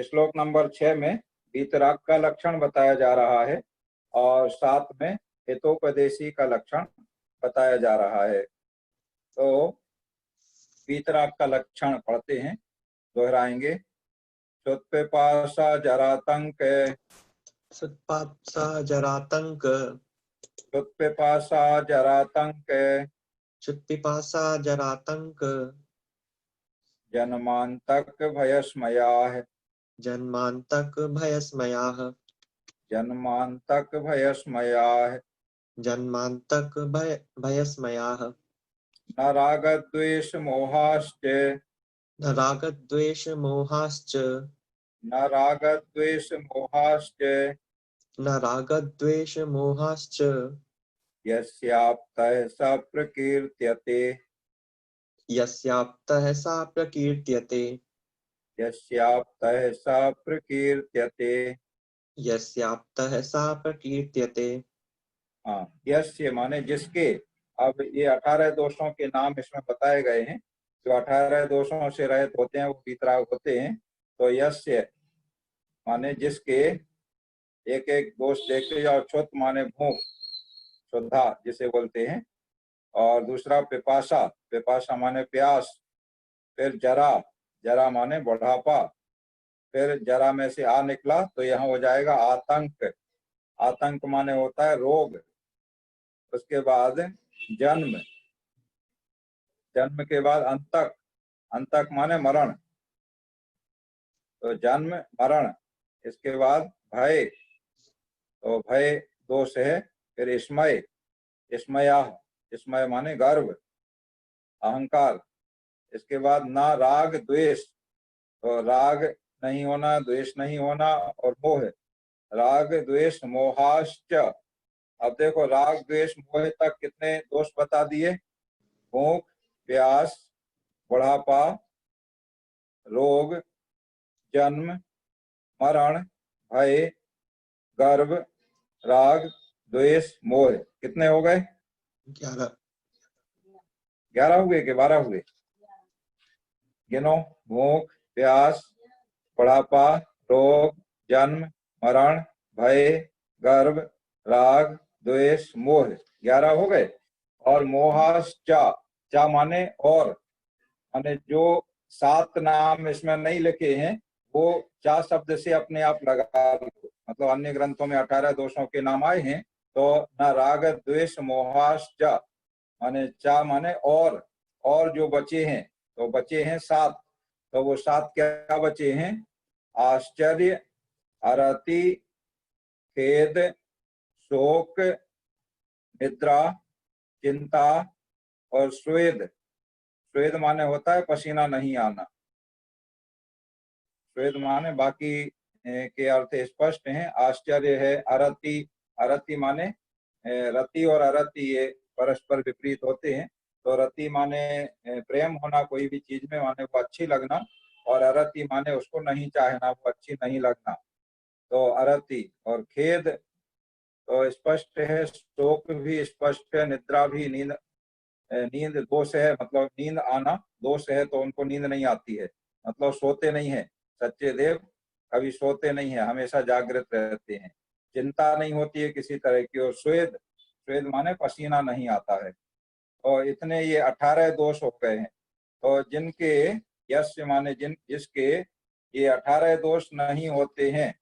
श्लोक नंबर 6 में वीतराग का लक्षण बताया जा रहा है और 7 में हितोपदेशी का लक्षण बताया जा रहा है। तो वीतराग का लक्षण पढ़ते हैं, दोहराएंगे। क्षुत्पिपासा जरातंक, क्षुत्पिपासा जरातंक, क्षुत्पिपासा जरातंक, क्षुत्पिपासा जरातंक, जन्मांतक भयस्मयाः, जन्मांतक भयस्मयाः, जन्मांतक भयस्मयाः, जन्मांतक भयस्मयाः, न रागद्वेष मोहाश्च, न रागद्वेष मोहाश्च, न रागद्वेष मोहाश्च, न रागद्वेष मोहाश्च, यस्याप्तः स प्रकीर्त्यते, यस्याप्तः सा प्रकीर्त्यते, यस्याप्तः स प्रकीर्त्यते। यस्याप्तः सा प्रकीर्त्यते। हाँ, यस्य माने जिसके। अब ये 18 दोषों के नाम इसमें बताए गए हैं। जो 18 दोषों से रहित होते हैं वो वीतराग होते हैं। तो यस्य माने जिसके, एक एक दोष देखते जाओ। क्षुत माने भूख, शुद्धा जिसे बोलते हैं। और दूसरा पिपासा, पिपासा माने प्यास। फिर जरा, जरा माने बुढ़ापा। फिर जरा में से आ निकला तो यहाँ हो जाएगा आतंक, आतंक माने होता है रोग। उसके बाद जन्म, जन्म के बाद अंतक, अंतक माने मरण। तो जन्म मरण। इसके बाद भय, तो भय दोष है। फिर स्मय, स्मया, स्मय माने गर्व, अहंकार। इसके बाद ना राग द्वेष, तो राग नहीं होना, द्वेष नहीं होना। और मोह, राग द्वेष मोहाश्च। अब देखो, राग द्वेष मोह तक कितने दोष बता दिए। भूख, प्यास, बुढ़ापा, रोग, जन्म, मरण, भय, गर्व, राग, द्वेष, मोह। कितने हो गए? 11। 11 हुए कि 12 हुए? गिनो। भूख, प्यास, बुढ़ापा, रोग, जन्म, मरण, भय, गर्व, राग, द्वेष, मोह। 11 हो गए। और मोहाश्चा, चा माने और, माने जो 7 नाम इसमें नहीं लिखे हैं वो चा शब्द से अपने आप लगा लो। मतलब अन्य ग्रंथों में 18 दोषों के नाम आए हैं। तो न राग द्वेष मोहाश्चा माने चा माने और जो बचे हैं, तो बचे हैं 7। तो वो 7 क्या बचे हैं? आश्चर्य, अरति, खेद, शोक, निद्रा, चिंता और स्वेद। स्वेद माने होता है पसीना नहीं आना। स्वेद माने बाकी के अर्थ स्पष्ट हैं। आश्चर्य है। अरति, अरति माने रति और अरति ये परस्पर विपरीत होते हैं। तो रति माने प्रेम होना कोई भी चीज में, माने वो अच्छी लगना। और अरति माने उसको नहीं चाहना, वो अच्छी नहीं लगना। तो अरति। और खेद तो स्पष्ट है, शोक भी स्पष्ट है, निद्रा भी, नींद, नींद दोष है, मतलब नींद आना दोष है। तो उनको नींद नहीं आती है, मतलब सोते नहीं है। सच्चे देव कभी सोते नहीं है, हमेशा जागृत रहते हैं। चिंता नहीं होती है किसी तरह की। और स्वेद, स्वेद माने पसीना नहीं आता है। और इतने ये 18 दोष हो गए हैं। तो जिनके, यस्य माने जिसके ये 18 दोष नहीं होते हैं,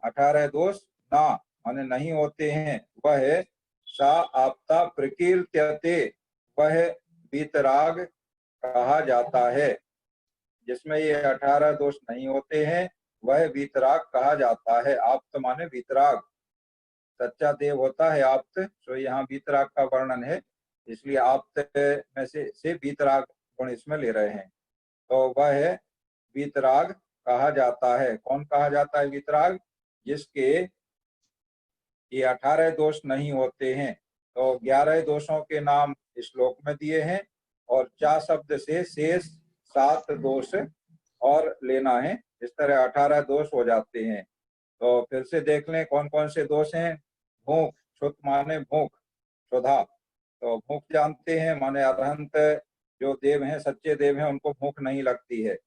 18 दोष ना माने नहीं होते हैं, वह सा आपता प्रकीर्त्यते, वह वीतराग कहा जाता है। जिसमें ये 18 दोष नहीं होते हैं वह वीतराग कहा जाता है। आप्त माने वीतराग, सच्चा देव होता है आप्त। तो यहाँ वीतराग का वर्णन है, इसलिए आप्त में से वीतराग गुण इसमें ले रहे हैं। तो वह वीतराग कहा जाता है। कौन कहा जाता है वीतराग? जिसके ये 18 दोष नहीं होते हैं। तो 11 दोषों के नाम श्लोक में दिए हैं और चा शब्द से शेष 7 दोष और लेना है। इस तरह 18 दोष हो जाते हैं। तो फिर से देख लें कौन कौन से दोष हैं। भूख, क्षुत माने भूख, क्षुधा। तो भूख जानते हैं, माने अरहंत जो देव हैं, सच्चे देव हैं, उनको भूख नहीं लगती है।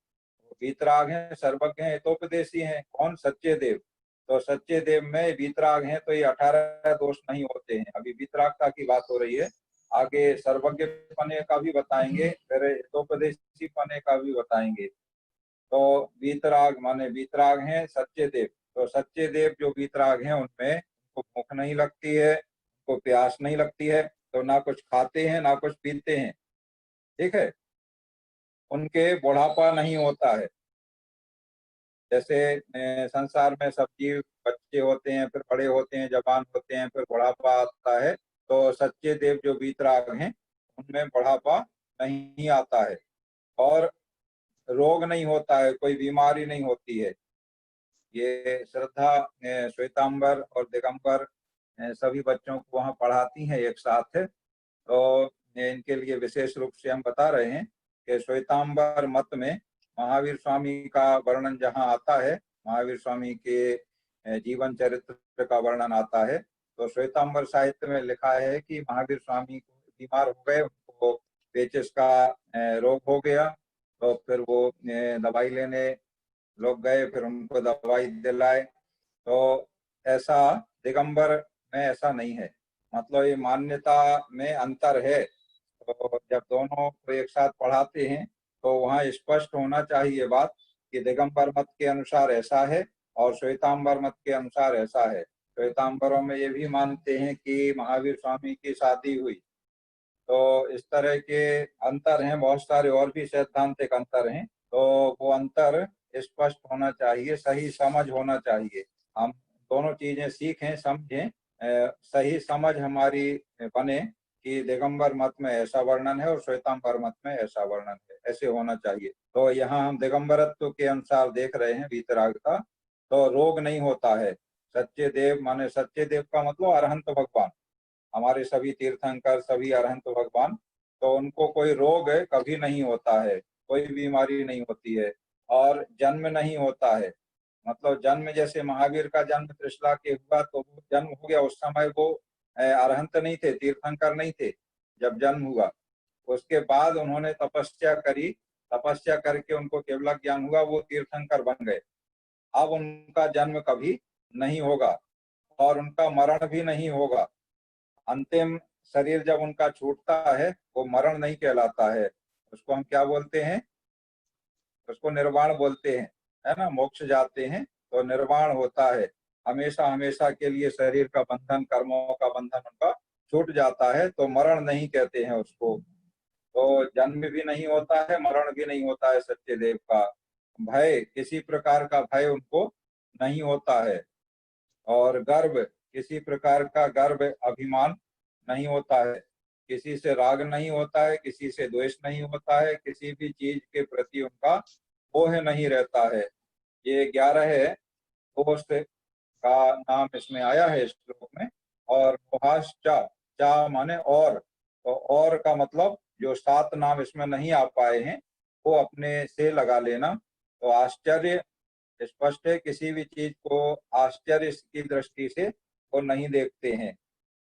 वीतराग हैं, सर्वज्ञ हैं, हितोपदेशी हैं। कौन? सच्चे देव। तो सच्चे देव में वीतराग हैं तो ये 18 दोष नहीं होते हैं। अभी वीतरागता की बात हो रही है, आगे सर्वज्ञ पने का भी बताएंगे, फिर हितोपदेशी पने का भी बताएंगे। तो वीतराग माने वीतराग हैं सच्चे देव। तो सच्चे देव जो वीतराग हैं उनमें उनको भूख नहीं लगती है, उनको प्यास नहीं लगती है, तो ना कुछ खाते हैं ना कुछ पीते हैं। ठीक है, उनके बुढ़ापा नहीं होता है। जैसे संसार में सब जीव बच्चे होते हैं, फिर बड़े होते हैं, जवान होते हैं, फिर बुढ़ापा आता है। तो सच्चे देव जो वीतराग हैं उनमें बुढ़ापा नहीं आता है और रोग नहीं होता है, कोई बीमारी नहीं होती है। ये श्रद्धा श्वेतांबर और दिगंबर सभी बच्चों को वहाँ पढ़ाती हैं एक साथ। तो इनके लिए विशेष रूप से हम बता रहे हैं कि श्वेतांबर मत में महावीर स्वामी का वर्णन जहाँ आता है, महावीर स्वामी के जीवन चरित्र का वर्णन आता है, तो श्वेतांबर साहित्य में लिखा है कि महावीर स्वामी को बीमार हो गए, उनको पेचिस का रोग हो गया। तो फिर वो दवाई लेने लोग गए, फिर उनको दवाई दिलाए। तो ऐसा दिगंबर में ऐसा नहीं है। मतलब ये मान्यता में अंतर है। तो जब दोनों को एक साथ पढ़ाते हैं तो वहाँ स्पष्ट होना चाहिए बात कि दिगंबर मत के अनुसार ऐसा है और श्वेतांबर मत के अनुसार ऐसा है। श्वेतांबरों में ये भी मानते हैं कि महावीर स्वामी की शादी हुई। तो इस तरह के अंतर हैं, बहुत सारे और भी सैद्धांतिक अंतर हैं। तो वो अंतर स्पष्ट होना चाहिए, सही समझ होना चाहिए। हम दोनों चीजें सीखें, समझें, सही समझ हमारी बने कि दिगंबर मत में ऐसा वर्णन है और श्वेतांबर मत में ऐसा वर्णन है, ऐसे होना चाहिए। तो यहाँ हम दिगंबरत्व के अनुसार देख रहे हैं वीतरागता। तो रोग नहीं होता है। सच्चे देव माने सच्चे देव का मतलब अरहंत भगवान, हमारे सभी तीर्थंकर, सभी अरहंत भगवान। तो उनको कोई रोग कभी नहीं होता है, कोई बीमारी नहीं होती है और जन्म नहीं होता है। मतलब जन्म जैसे महावीर का जन्म त्रिशला के हुआ तो वो जन्म हो गया, उस समय वो अरहंत नहीं थे, तीर्थंकर नहीं थे जब जन्म हुआ। उसके बाद उन्होंने तपस्या करी, तपस्या करके उनको केवल ज्ञान हुआ, वो तीर्थंकर बन गए। अब उनका जन्म कभी नहीं होगा और उनका मरण भी नहीं होगा। अंतिम शरीर जब उनका छूटता है वो मरण नहीं कहलाता है, उसको हम क्या बोलते हैं? उसको निर्वाण बोलते हैं, है ना। मोक्ष जाते हैं तो निर्वाण होता है, हमेशा हमेशा के लिए शरीर का बंधन, कर्मों का बंधन उनका छूट जाता है, तो मरण नहीं कहते हैं उसको। तो जन्म भी नहीं होता है, मरण भी नहीं होता है सच्चे देव का। भय, किसी प्रकार का भय उनको नहीं होता है। और गर्व, किसी प्रकार का गर्व अभिमान नहीं होता है। किसी से राग नहीं होता है, किसी से द्वेष नहीं होता है, किसी भी चीज के प्रति उनका मोह नहीं रहता है। ये 11 दोष का नाम इसमें आया है इस श्लोक में। और मोहाश्चा, चा माने और, तो और का मतलब जो 7 नाम इसमें नहीं आ पाए हैं वो अपने से लगा लेना। तो आश्चर्य स्पष्ट है, किसी भी चीज को आश्चर्य की दृष्टि से वो नहीं देखते हैं,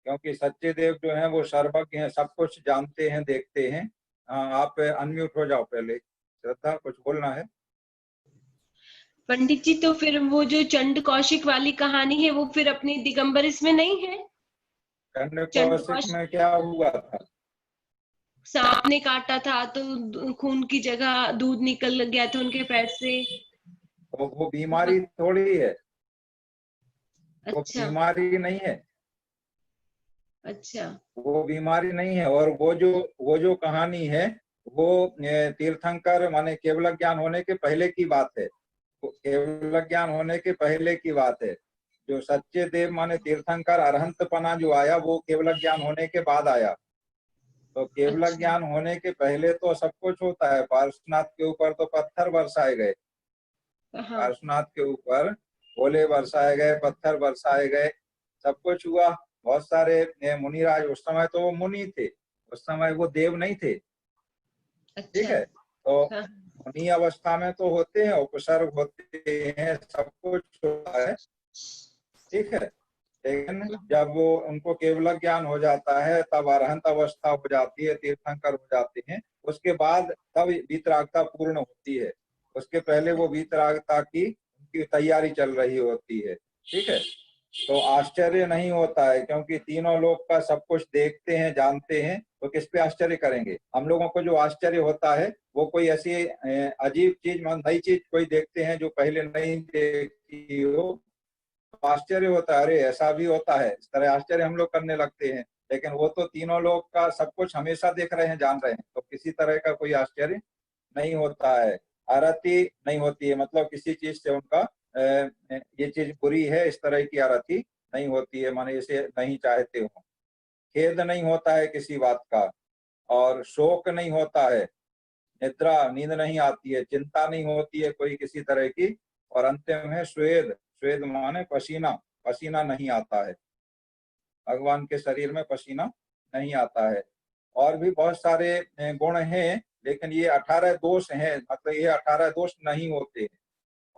क्योंकि सच्चे देव जो हैं वो सर्वज्ञ हैं, सब कुछ जानते हैं, देखते हैं। आप अनम्यूट हो जाओ पहले। श्रद्धा, कुछ बोलना है? पंडित जी, तो फिर वो जो चंड कौशिक वाली कहानी है वो फिर अपनी दिगंबर इसमें नहीं है? चंड चंड कौशिक कौशिक में क्या हुआ था? सांप ने काटा था तो खून की जगह दूध निकल गया था उनके पैर से। तो वो बीमारी थोड़ी है, वो अच्छा बीमारी नहीं है, अच्छा वो बीमारी नहीं है। और वो जो कहानी है वो तीर्थंकर माने केवल ज्ञान होने के पहले की बात है। केवल ज्ञान होने के पहले की बात है। जो सच्चे देव माने तीर्थंकर अरहंत पना जो आया वो केवल ज्ञान होने के बाद आया। तो केवल अच्छा। ज्ञान होने के पहले तो सब कुछ होता है। पार्श्वनाथ के ऊपर तो पत्थर बरसाए गए, हाँ पार्श्वनाथ के ऊपर ओले बरसाए गए, पत्थर बरसाए गए, सब कुछ हुआ। बहुत सारे मुनिराज, उस समय तो वो मुनि थे, उस समय वो देव नहीं थे। ठीक अच्छा। है, तो हाँ मुनि अवस्था में तो होते हैं, उपसर्ग होते हैं, सब कुछ होता है। ठीक है, लेकिन जब वो उनको केवल ज्ञान हो जाता है तब अरहंत अवस्था हो जाती है, तीर्थंकर हो जाते हैं। उसके बाद तब वीतरागता पूर्ण होती है। उसके पहले वो वीतरागता की उनकी तैयारी चल रही होती है। ठीक है, तो आश्चर्य नहीं होता है, क्योंकि तीनों लोग का सब कुछ देखते हैं, जानते हैं, तो किस पे आश्चर्य करेंगे। हम लोगों को जो आश्चर्य होता है वो कोई ऐसी अजीब चीज, नई चीज कोई देखते हैं जो पहले नहीं देखी हो, तो आश्चर्य होता है, अरे ऐसा भी होता है, इस तरह आश्चर्य हम लोग करने लगते हैं। लेकिन वो तो तीनों लोग का सब कुछ हमेशा देख रहे हैं, जान रहे हैं, तो किसी तरह का कोई आश्चर्य नहीं होता है। आरती नहीं होती है, मतलब किसी चीज से उनका ये चीज बुरी है इस तरह की आरती नहीं होती है, माने इसे नहीं चाहते हो। खेद नहीं होता है किसी बात का, और शोक नहीं होता है, निद्रा नींद नहीं आती है, चिंता नहीं होती है कोई किसी तरह की। और अंतिम है स्वेद, स्वेद माने पसीना, पसीना नहीं आता है, भगवान के शरीर में पसीना नहीं आता है। और भी बहुत सारे गुण हैं, लेकिन ये 18 दोष हैं, मतलब ये 18 दोष नहीं होते हैं।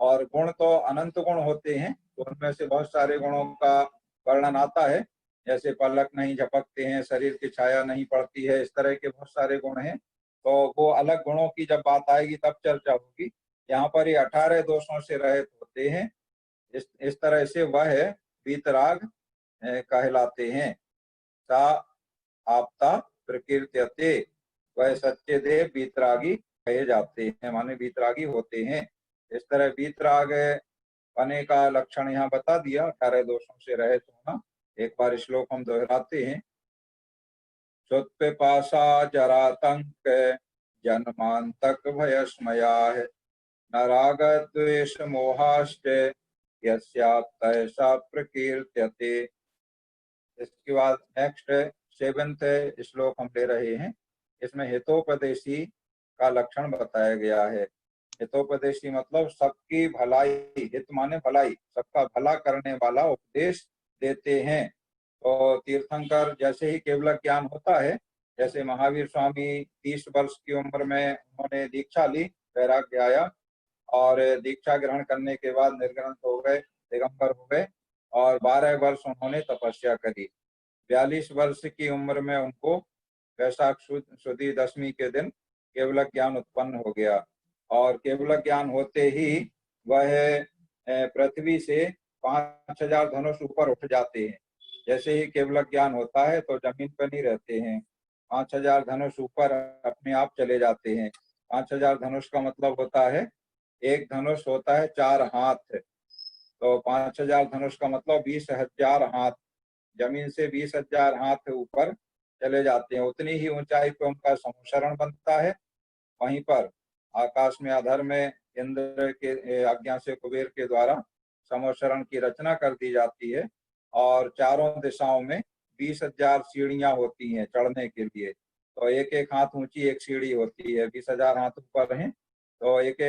और गुण तो अनंत गुण होते हैं, तो उनमें से बहुत सारे गुणों का वर्णन आता है, जैसे पलक नहीं झपकते हैं, शरीर की छाया नहीं पड़ती है, इस तरह के बहुत सारे गुण हैं। तो वो अलग गुणों की जब बात आएगी तब चर्चा होगी। यहाँ पर ये 18 दोषों से रहित होते हैं, इस तरह से वह वीतराग कहलाते हैं। सा आपता प्रकीर्त्यते, वह सच्चे देव वीतरागी कहे जाते हैं, माने वीतरागी होते हैं। इस तरह वीतराग होने का लक्षण यहाँ बता दिया, 18 दोषों से रहित होना। एक बार श्लोक हम दोहराते हैं। क्षुत्पिपासा जरातंक जन्मांतक भयस्मया न राग द्वेष मोहाश्च यस्याप्तः सा प्रकीर्त्यते। इसके बाद नेक्स्ट 7th श्लोक हम ले रहे हैं। इसमें हितोपदेशी का लक्षण बताया गया है। हितोपदेशी मतलब सबकी भलाई, हित माने भलाई, सबका भला करने वाला उपदेश देते हैं। तो तीर्थंकर जैसे ही केवल ज्ञान होता है, जैसे महावीर स्वामी 30 वर्ष की उम्र में उन्होंने दीक्षा ली, वैराग्य आया, और दीक्षा ग्रहण करने के बाद निर्ग्रंथ हो गए, दिगंबर हो गए, और 12 वर्ष उन्होंने तपस्या करी। 42 वर्ष की उम्र में उनको वैशाख शुदी दशमी के दिन केवल ज्ञान उत्पन्न हो गया। और केवल ज्ञान होते ही वह पृथ्वी से 5000 धनुष ऊपर उठ जाते हैं। जैसे ही केवल ज्ञान होता है तो जमीन पर नहीं रहते हैं, 5000 धनुष ऊपर अपने आप चले जाते हैं। 5000 धनुष का मतलब होता है, एक धनुष होता है 4 हाथ, तो 5000 धनुष का मतलब 20,000 हाथ, जमीन से 20,000 हाथ ऊपर चले जाते हैं। उतनी ही ऊंचाई पे उनका समुशरण बनता है। वहीं पर आकाश में अधर में इंद्र के आज्ञा से कुबेर के द्वारा समुशरण की रचना कर दी जाती है, और चारों दिशाओं में 20,000 सीढ़ियां होती हैं चढ़ने के लिए। तो एक एक हाथ ऊंची एक सीढ़ी होती है, 20,000 हाथ ऊपर हैं तो एक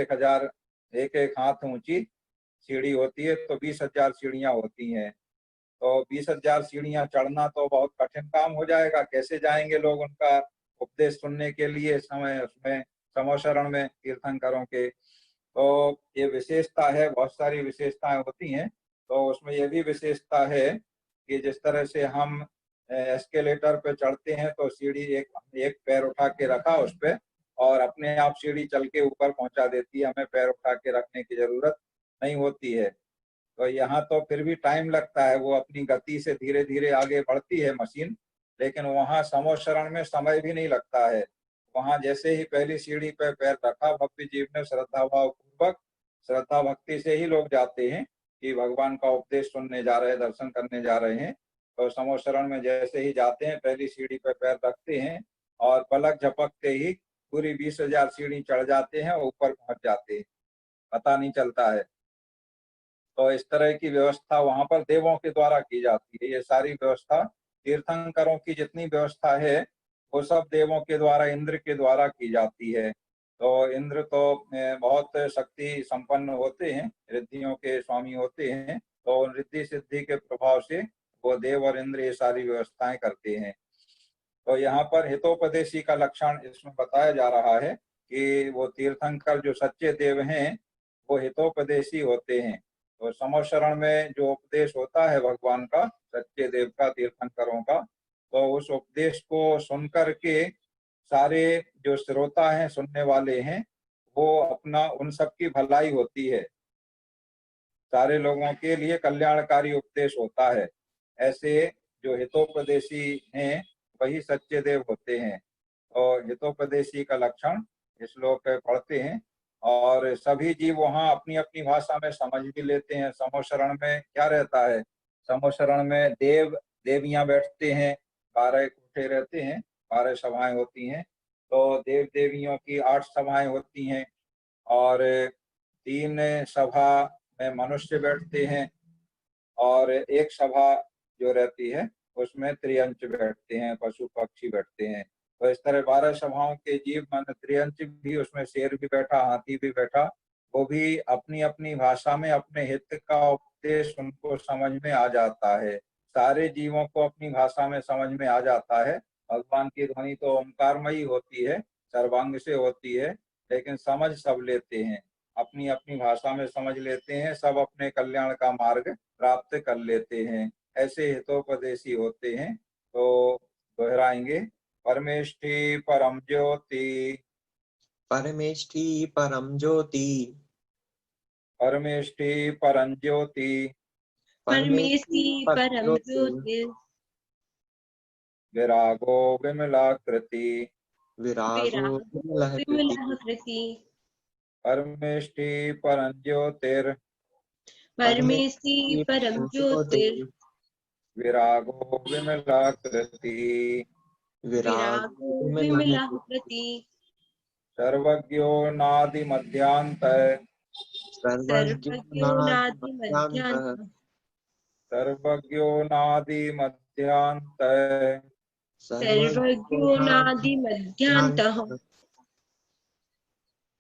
एक हाथ ऊंची सीढ़ी होती है, तो 20,000 सीढ़ियां होती हैं। तो 20,000 सीढ़ियां चढ़ना तो बहुत कठिन काम हो जाएगा, कैसे जाएंगे लोग उनका उपदेश सुनने के लिए समय उसमें समोशरण में तीर्थंकरों के। तो ये विशेषता है, बहुत सारी विशेषताएं होती हैं। तो उसमें ये भी विशेषता है कि जिस तरह से हम एस्केलेटर पे चढ़ते हैं तो सीढ़ी एक पैर उठा के रखा उस पे, और अपने आप सीढ़ी चल के ऊपर पहुंचा देती है, हमें पैर उठा के रखने की जरूरत नहीं होती है। तो यहाँ तो फिर भी टाइम लगता है, वो अपनी गति से धीरे धीरे आगे बढ़ती है मशीन, लेकिन वहाँ समोशरण में समय भी नहीं लगता है। वहाँ जैसे ही पहली सीढ़ी पर पैर रखा, भक्ति जीव ने श्रद्धा भाव पूर्वक, श्रद्धा भक्ति से ही लोग जाते हैं कि भगवान का उपदेश सुनने जा रहे हैं, दर्शन करने जा रहे हैं। तो समोशरण में जैसे ही जाते हैं, पहली सीढ़ी पर पैर रखते हैं, और पलक झपकते ही पूरी 20,000 सीढ़ी चढ़ जाते हैं और ऊपर पहुंच जाते हैं, पता नहीं चलता है। तो इस तरह की व्यवस्था वहां पर देवों के द्वारा की जाती है। ये सारी व्यवस्था तीर्थंकरों की जितनी व्यवस्था है वो सब देवों के द्वारा, इंद्र के द्वारा की जाती है। तो इंद्र तो बहुत शक्ति संपन्न होते हैं, रिद्धियों के स्वामी होते हैं, तो रिद्धि सिद्धि के प्रभाव से वो देव और इंद्र ये सारी व्यवस्थाएं करते हैं। तो यहाँ पर हितोपदेशी का लक्षण इसमें बताया जा रहा है कि वो तीर्थंकर जो सच्चे देव हैं वो हितोपदेशी होते हैं। तो समोशरण में जो उपदेश होता है भगवान का, सच्चे देव का, तीर्थंकरों का, तो उस उपदेश को सुनकर के सारे जो श्रोता हैं, सुनने वाले हैं, वो अपना उन सबकी भलाई होती है, सारे लोगों के लिए कल्याणकारी उपदेश होता है। ऐसे जो हितोपदेशी हैं वही सच्चे देव होते हैं। और हितोपदेशी का लक्षण इस श्लोक पे पढ़ते हैं और सभी जीव वहाँ अपनी अपनी भाषा में समझ भी लेते हैं। समोशरण में क्या रहता है, समोशरण में देव देवियां बैठते हैं, 12 इकट्ठे रहते हैं, 12 सभाएं होती हैं। तो देव देवियों की 8 सभाएं होती हैं और 3 सभा में मनुष्य बैठते हैं और एक सभा जो रहती है उसमें त्रियंच बैठते हैं, पशु पक्षी बैठते हैं। तो इस तरह 12 सभाओं के जीव मान त्रियंच भी, उसमें शेर भी बैठा, हाथी भी बैठा, वो भी अपनी अपनी भाषा में अपने हित का उपदेश उनको समझ में आ जाता है। सारे जीवों को अपनी भाषा में समझ में आ जाता है। भगवान की ध्वनि तो ओंकारमयी होती है, सर्वांग से होती है, लेकिन समझ सब लेते हैं, अपनी अपनी भाषा में समझ लेते हैं, सब अपने कल्याण का मार्ग प्राप्त कर लेते हैं। ऐसे हितोपदेशी होते हैं। तो दोहराएंगे, परमेष्ठी परम ज्योति, परमेष्ठी परम ज्योति, परमेष्ठी परम ज्योति, परमेष्ठी परम ज्योति, ज्योति, विरागो विमलाकृति, विरागो विमलहकृति, विमलाकृति, परमेष्ठी परम ज्योतिर, परमेष्ठी परम ज्योतिर, विरागो विमलाकृति, विरागो विमलाकृति, सर्वज्ञो नादि मध्यांतः, सर्वज्ञो नादि सर्वज्ञानादिमध्यान्तः, मध्यान्तः, सर्वज्ञो नादि मध्यांतः, सर्वज्ञो नादि मध्यान्तः,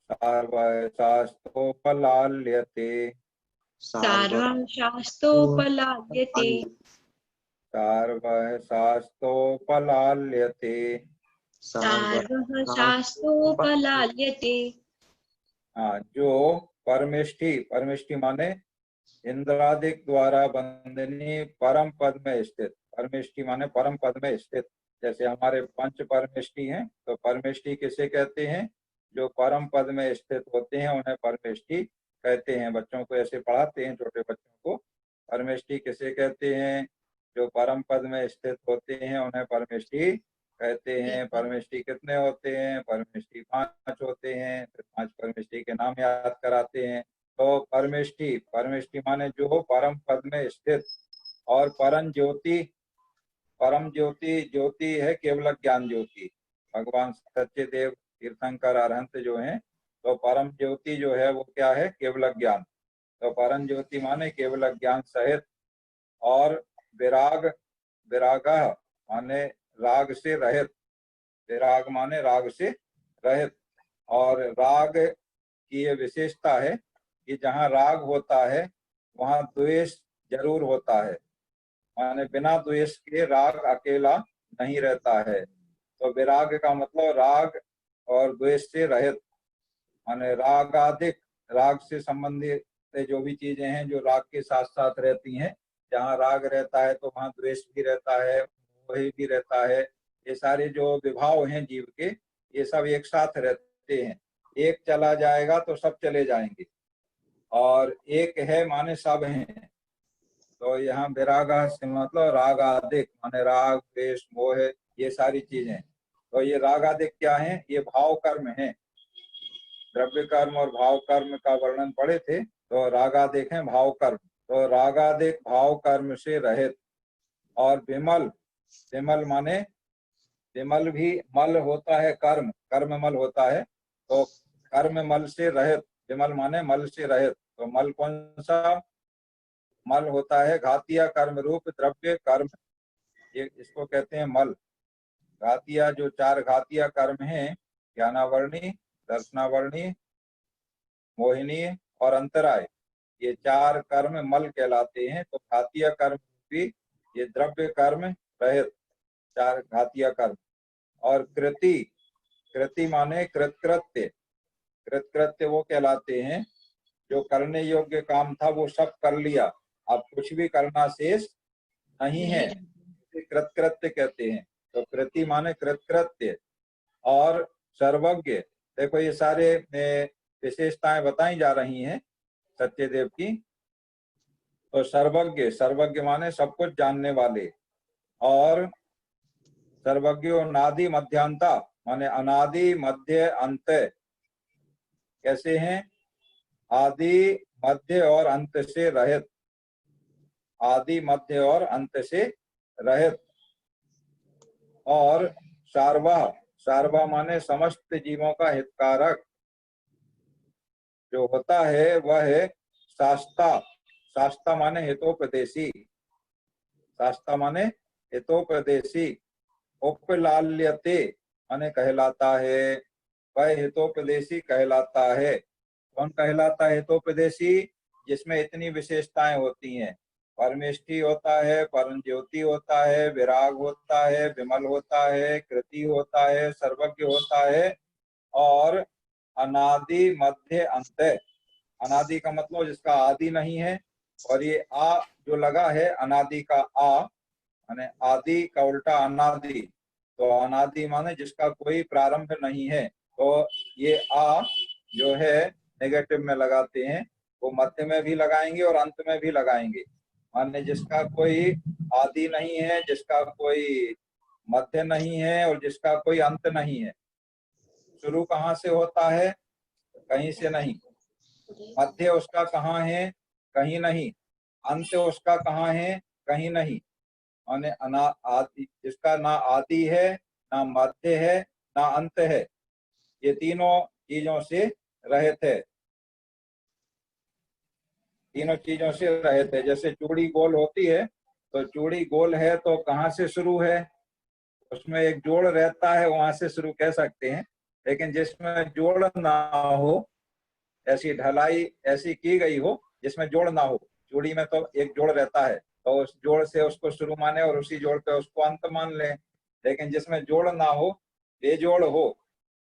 सार्वशास्त्रोपलाल्यते, सारशास्त्रोपलाल्यते, सार्वशास्त्रोपलाल्यते। सारशास्त्रोपलाल्यते। हाँ, जो परमेष्ठी, परमेष्ठी माने इंद्रादिक द्वारा वंदनीय परम पद में स्थित, परमेष्ठी माने परम पद में स्थित। जैसे हमारे पंच परमेष्ठी हैं, तो परमेष्ठी किसे कहते हैं, जो परम पद में स्थित होते हैं उन्हें परमेष्ठी कहते हैं। बच्चों को ऐसे पढ़ाते हैं, छोटे बच्चों को, परमेष्ठी किसे कहते हैं, जो परम पद में स्थित होते हैं उन्हें परमेष्ठी कहते हैं। परमेष्ठी कितने होते हैं, परमेष्ठी 5 होते हैं। फिर 5 परमेष्ठी के नाम याद कराते हैं। तो परमेष्ठी, परमेष्ठी माने जो परम पद में स्थित, और परम ज्योति, परम ज्योति, ज्योति है केवल ज्ञान ज्योति, भगवान सच्चे देव तीर्थंकर अरहंत जो हैं, तो परम ज्योति जो है वो क्या है, केवल ज्ञान। तो परम ज्योति माने केवल ज्ञान सहित। और विराग, विराग माने राग से रहित, विराग माने राग से रहित। और राग की ये विशेषता है कि जहाँ राग होता है वहाँ द्वेष जरूर होता है, माने बिना द्वेष के राग अकेला नहीं रहता है। तो विराग का मतलब राग और द्वेष से रहित, माने रागाधिक, राग से संबंधित जो भी चीजें हैं जो राग के साथ साथ रहती हैं, जहाँ राग रहता है तो वहाँ द्वेष भी रहता है, मोह भी रहता है। ये सारे जो विभाव हैं जीव के, ये सब एक साथ रहते हैं। एक चला जाएगा तो सब चले जाएंगे, और एक है माने सब हैं। तो यहाँ विराग से मतलब रागाधिक, माने राग द्वेष मोह ये सारी चीजें। तो ये रागाधिक क्या है, ये भाव कर्म है। द्रव्य कर्म और भाव कर्म का वर्णन पढ़े थे, तो रागाधिक है भाव कर्म। तो रागाधिक भाव कर्म से रहित। और विमल, विमल माने विमल भी मल होता है, कर्म, कर्म मल होता है, तो कर्म मल से रहित, विमल माने मल से रहित। तो मल कौन सा मल होता है, घातिया कर्म रूप द्रव्य कर्म, ये इसको कहते हैं मल। घातिया, जो 4 घातिया कर्म हैं, ज्ञानावर्णी, दर्शनावर्णी, मोहिनी और अंतराय, ये 4 कर्म मल कहलाते हैं। तो घातिया कर्म भी ये द्रव्य कर्म रहित 4 घातिया कर्म। और कृति, कृति माने कृतकृत्य, कृतकृत्य वो कहलाते हैं जो करने योग्य काम था वो सब कर लिया, अब कुछ भी करना शेष नहीं है, कृतकृत्य कहते हैं। तो कृति माने कृतकृत्य। और सर्वज्ञ, देखो ये सारे विशेषताएं बताई जा रही हैं सत्यदेव की। तो सर्वज्ञ, सर्वज्ञ माने सब कुछ जानने वाले, और सर्वज्ञो नादि मध्यांता माने अनादि मध्य अंत कैसे हैं? आदि मध्य और अंत से रहित, आदि मध्य और अंत से रहित। और सार्वा, सार्वा माने समस्त जीवों का हितकारक जो होता है वह है शास्ता। शास्ता माने हितोपदेशी, शास्ता माने हितोपदेशी। उपलाल्यते माने कहलाता है, वह हितोपदेशी कहलाता है। कौन कहलाता है हितोपदेशी? जिसमें इतनी विशेषताएं होती हैं, परमेष्ठी होता है, परम ज्योति होता है, विराग होता है, विमल होता है, कृति होता है, सर्वज्ञ होता है, और अनादि मध्य अंत। अनादि का मतलब जिसका आदि नहीं है, और ये आ जो लगा है अनादि का आ माने आदि का उल्टा अनादि, तो अनादि माने जिसका कोई प्रारंभ नहीं है। तो ये आ जो है नेगेटिव में लगाते हैं, वो मध्य में भी लगाएंगे और अंत में भी लगाएंगे। माने जिसका कोई आदि नहीं है, जिसका कोई मध्य नहीं है और जिसका कोई अंत नहीं है। शुरू कहाँ से होता है? कहीं से नहीं। मध्य उसका कहाँ है? कहीं नहीं। अंत उसका कहाँ है? कहीं नहीं। माने अना आदि, जिसका ना आदि है, ना मध्य है, ना अंत है, ये तीनों चीजों से रहित है, तीनों चीजों से रहित है। जैसे चूड़ी गोल होती है, तो चूड़ी गोल है तो कहाँ से शुरू है? उसमें एक जोड़ रहता है, वहां से शुरू कह सकते हैं। लेकिन जिसमें जोड़ ना हो, ऐसी ढलाई ऐसी की गई हो जिसमें जोड़ ना हो, चूड़ी में तो एक जोड़ रहता है, तो उस जोड़ से उसको शुरू माने और उसी जोड़ पे उसको अंत मान लें। लेकिन जिसमें जोड़ ना हो, बेजोड़ हो,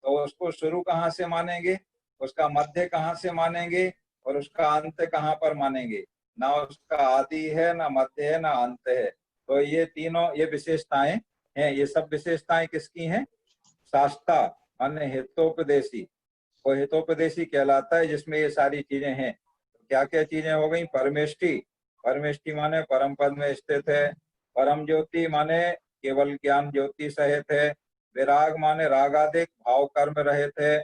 तो उसको शुरू कहाँ से मानेंगे, उसका मध्य कहाँ से मानेंगे, और उसका अंत कहाँ पर मानेंगे? ना उसका आदि है, ना मध्य है, ना अंत है। तो ये तीनों ये विशेषताएं हैं। ये सब विशेषताएं किसकी हैं? शास्ता माने हितोपदेशी। वो हितोपदेशी कहलाता है जिसमें ये सारी चीजें हैं। तो क्या क्या चीजें हो गई? परमेष्टि, परमेष्टि माने परम पद में स्थित है। परम ज्योति माने केवल ज्ञान ज्योति सहित है। विराग माने रागादिक भाव कर्म रहित है,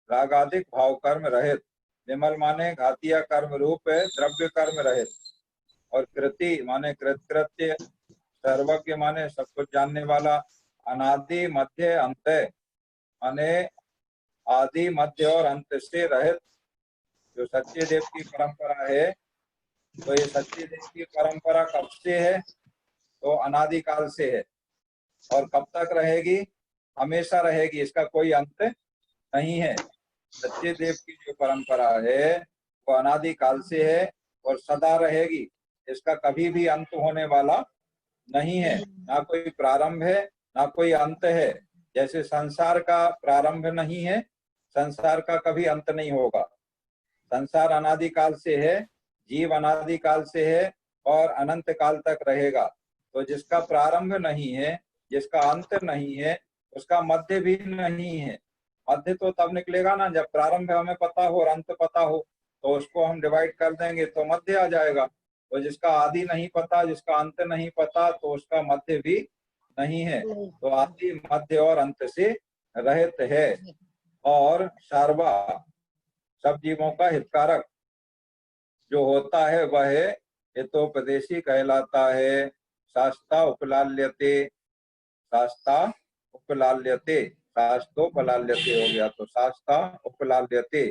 रागादिक भाव कर्म रहित। विमल माने घातिया कर्म रूप है, द्रव्य कर्म रहित। और कृति माने कृत्य। सर्वज्ञ माने सब कुछ जानने वाला। अनादि मध्य अंत माने आदि मध्य और अंत से रहित। जो सच्चे देव की परंपरा है, तो ये सच्चे देव की परंपरा कब से है? तो अनादिकाल से है। और कब तक रहेगी? हमेशा रहेगी, इसका कोई अंत नहीं है। सच्चे देव की जो परंपरा है वो अनादिकाल से है और सदा रहेगी, इसका कभी भी अंत होने वाला नहीं है। ना कोई प्रारंभ है, ना कोई अंत है। जैसे संसार का प्रारंभ नहीं है, संसार का कभी अंत नहीं होगा। संसार अनादिकाल से है, जीव अनादिकाल से है और अनंत काल तक रहेगा। तो जिसका प्रारंभ नहीं है, जिसका अंत नहीं है, उसका मध्य भी नहीं है। मध्य तो तब निकलेगा ना जब प्रारंभ हमें पता हो और अंत पता हो, तो उसको हम डिवाइड कर देंगे तो मध्य आ जाएगा। तो जिसका आदि नहीं पता, जिसका अंत नहीं पता, तो उसका मध्य भी नहीं है। तो आदि मध्य और अंत से रहित है। और सार्वा सब जीवों का हितकारक जो होता है वह हितोपदेशी कहलाता है। शास्ता उपलाल्यते, शास्ता उपलाल्यते, शास्त्रोपलाल्यते हो गया। तो शास्ता उपलाल्यते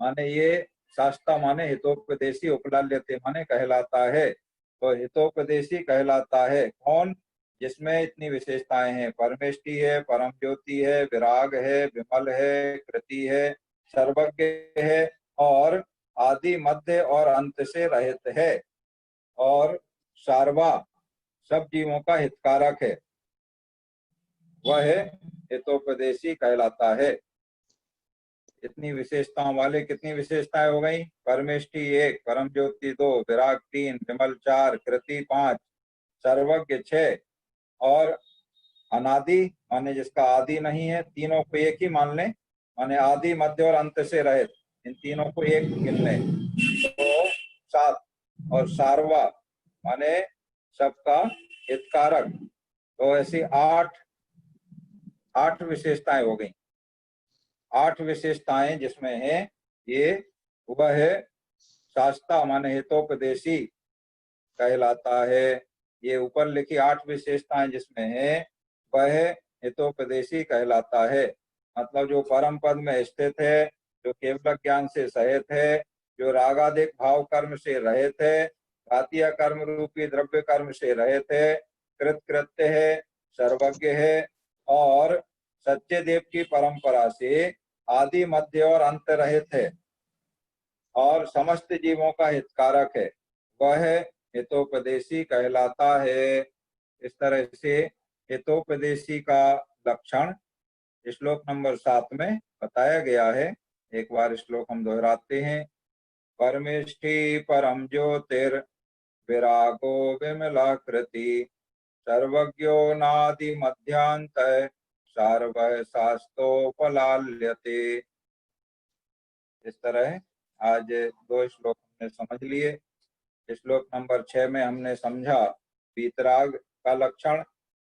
माने ये शास्ता माने हितोपदेशी, उपलाल्यते माने कहलाता है। तो हितोपदेशी कहलाता है कौन? जिसमें इतनी विशेषताएं हैं, परमेष्टि है, परम ज्योति है, विराग है, विमल है, कृति है, सर्वज्ञ है, और आदि मध्य और अंत से रहित है। और सार्वा सब जीवों का हितकारक है, वह हितोपदेशी कहलाता है। इतनी विशेषताओं वाले कितनी विशेषताएं हो गई? परमेष्टि 1, परम ज्योति 2, विराग 3, विमल 4, कृति 5, सर्वज्ञ 6, और अनादि माने जिसका आदि नहीं है। तीनों को एक ही मान लें, माने आदि मध्य और अंत से रहित। इन तीनों को एक गिन लें तो 7, और सार्वा माने सबका हितकारक, तो ऐसी 8 विशेषताएं हो गई। 8 विशेषताएं जिसमें है ये वह है शास्ता माने हितोपदेशी कहलाता है। ये ऊपर लिखी 8 विशेषताएं जिसमें है वह हितोपदेशी कहलाता है। मतलब जो परम पद में स्थित है, जो केवल ज्ञान से सहित है, जो रागादिक भाव कर्म से रहित है, घातीय कर्म रूपी द्रव्य कर्म से रहित है, कृत कृत्य है, सर्वज्ञ है और सच्चे देव की परंपरा से आदि मध्य और अंत रहित है और समस्त जीवों का हितकारक है, वह हितोपदेशी कहलाता है। इस तरह से हितोपदेशी का लक्षण श्लोक नंबर 7 में बताया गया है। एक बार श्लोक हम दोहराते हैं। परमेष्ठी परम ज्योतिर विरागो विमलाकृति सर्वज्ञो नादि मध्यांत सार्वः शास्तोपलाल्यते। इस तरह आज 2 श्लोक हमने समझ लिए। श्लोक नंबर 6 में हमने समझा वीतराग का लक्षण,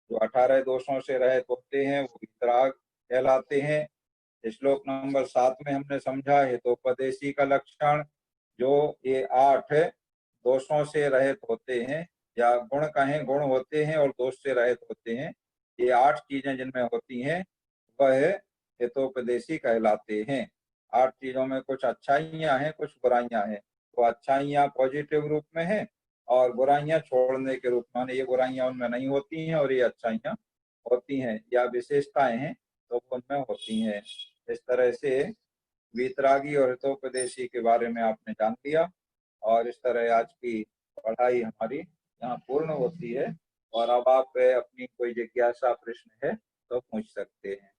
जो 18 दोषों से रहित होते हैं वो वीतराग कहलाते हैं। श्लोक नंबर 7 में हमने समझा हितोपदेशी का लक्षण, जो ये 8 दोषों से रहित होते हैं, या गुण कहें, गुण होते हैं और दोष से रहित होते हैं। ये 8 चीजें जिनमें होती हैं वह हितोपदेशी कहलाते हैं। 8 चीजों में कुछ अच्छाइयां हैं, कुछ बुराइयां हैं। तो अच्छाइयां पॉजिटिव रूप में है और बुराइयां छोड़ने के रूप में, ये बुराइयां उनमें नहीं होती हैं और ये अच्छाइयां होती हैं, या विशेषताएं हैं तो उनमें होती हैं। इस तरह से वीतरागी और हितोपदेशी के बारे में आपने जान लिया और इस तरह आज की पढ़ाई हमारी यहाँ पूर्ण होती है। और अब आप अपनी कोई जिज्ञासा प्रश्न है तो पूछ सकते हैं।